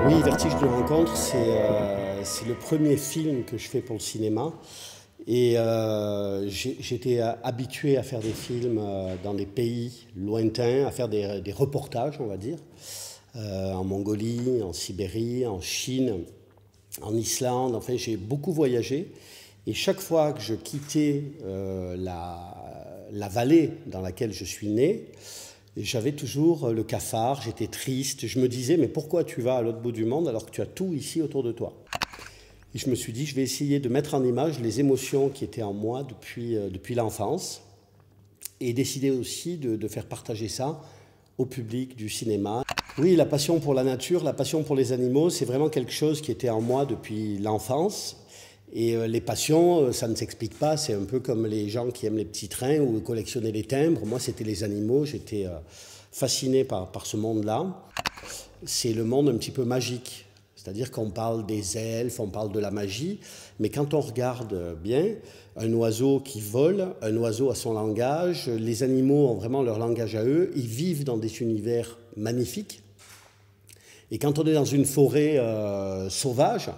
Oui, Vertige d'une rencontre, c'est le premier film que je fais pour le cinéma. Et j'étais habitué à faire des films dans des pays lointains, à faire des reportages, on va dire, en Mongolie, en Sibérie, en Chine, en Islande. Enfin, j'ai beaucoup voyagé. Et chaque fois que je quittais la vallée dans laquelle je suis né, j'avais toujours le cafard, j'étais triste. Je me disais, mais pourquoi tu vas à l'autre bout du monde alors que tu as tout ici autour de toi? Et je me suis dit, je vais essayer de mettre en image les émotions qui étaient en moi depuis l'enfance et décider aussi de faire partager ça au public du cinéma. Oui, la passion pour la nature, la passion pour les animaux, c'est vraiment quelque chose qui était en moi depuis l'enfance. Et les passions, ça ne s'explique pas, c'est un peu comme les gens qui aiment les petits trains ou collectionner les timbres. Moi, c'était les animaux, j'étais fasciné par ce monde-là. C'est le monde un petit peu magique, c'est-à-dire qu'on parle des elfes, on parle de la magie, mais quand on regarde bien, un oiseau qui vole, un oiseau a son langage, les animaux ont vraiment leur langage à eux, ils vivent dans des univers magnifiques. Et quand on est dans une forêt sauvage,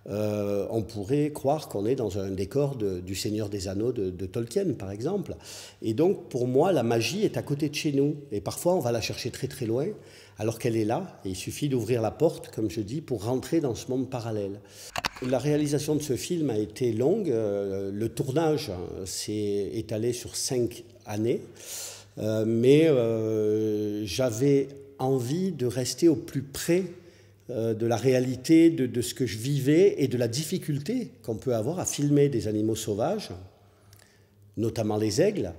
on pourrait croire qu'on est dans un décor du Seigneur des Anneaux de Tolkien, par exemple. Et donc, pour moi, la magie est à côté de chez nous. Et parfois, on va la chercher très très loin, alors qu'elle est là. Et il suffit d'ouvrir la porte, comme je dis, pour rentrer dans ce monde parallèle. La réalisation de ce film a été longue. Le tournage s'est étalé sur 5 années. Mais j'avais envie de rester au plus près de la réalité, de ce que je vivais et de la difficulté qu'on peut avoir à filmer des animaux sauvages, notamment les aigles.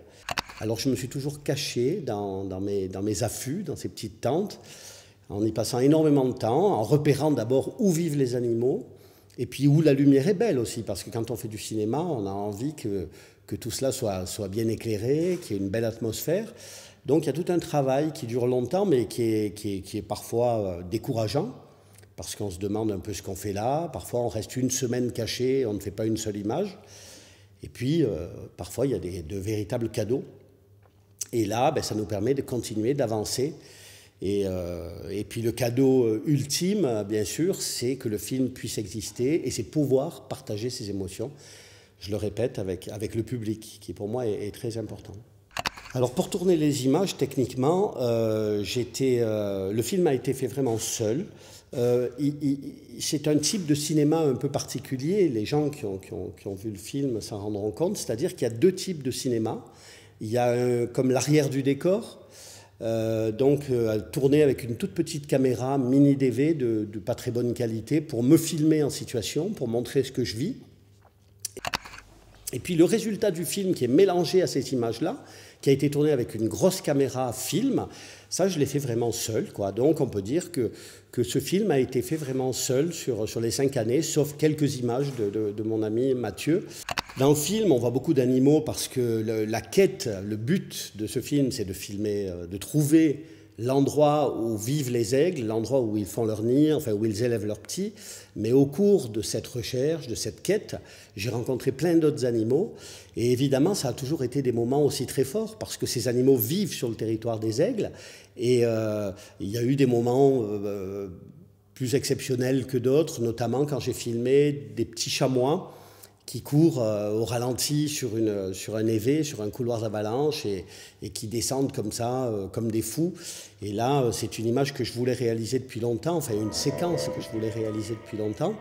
Alors je me suis toujours caché dans mes affûts, dans ces petites tentes, en y passant énormément de temps, en repérant d'abord où vivent les animaux, et puis où la lumière est belle aussi, parce que quand on fait du cinéma, on a envie que tout cela soit bien éclairé, qu'il y ait une belle atmosphère. Donc il y a tout un travail qui dure longtemps, mais qui est parfois décourageant, parce qu'on se demande un peu ce qu'on fait là. Parfois, on reste une semaine caché, on ne fait pas une seule image. Et puis, parfois, il y a de véritables cadeaux. Et là, ça nous permet de continuer, d'avancer. Et puis, le cadeau ultime, bien sûr, c'est que le film puisse exister et c'est pouvoir partager ses émotions, je le répète, avec le public, qui pour moi est très important. Alors pour tourner les images, techniquement, le film a été fait vraiment seul. C'est un type de cinéma un peu particulier, les gens qui ont vu le film s'en rendront compte, c'est-à-dire qu'il y a deux types de cinéma. Il y a comme l'arrière du décor, tourné avec une toute petite caméra mini DV de pas très bonne qualité pour me filmer en situation, pour montrer ce que je vis. Et puis le résultat du film qui est mélangé à ces images-là, qui a été tourné avec une grosse caméra film, ça je l'ai fait vraiment seul, quoi. Donc on peut dire que ce film a été fait vraiment seul sur les 5 années, sauf quelques images de mon ami Mathieu. Dans le film, on voit beaucoup d'animaux parce que la quête, le but de ce film, c'est de filmer, de trouver l'endroit où vivent les aigles, l'endroit où ils font leur nid, enfin où ils élèvent leurs petits. Mais au cours de cette recherche, de cette quête, j'ai rencontré plein d'autres animaux. Et évidemment, ça a toujours été des moments aussi très forts parce que ces animaux vivent sur le territoire des aigles. Et il y a eu des moments plus exceptionnels que d'autres, notamment quand j'ai filmé des petits chamois qui courent au ralenti sur un évé, sur un couloir d'avalanche et qui descendent comme ça, comme des fous. Et là, c'est une image que je voulais réaliser depuis longtemps, enfin une séquence que je voulais réaliser depuis longtemps.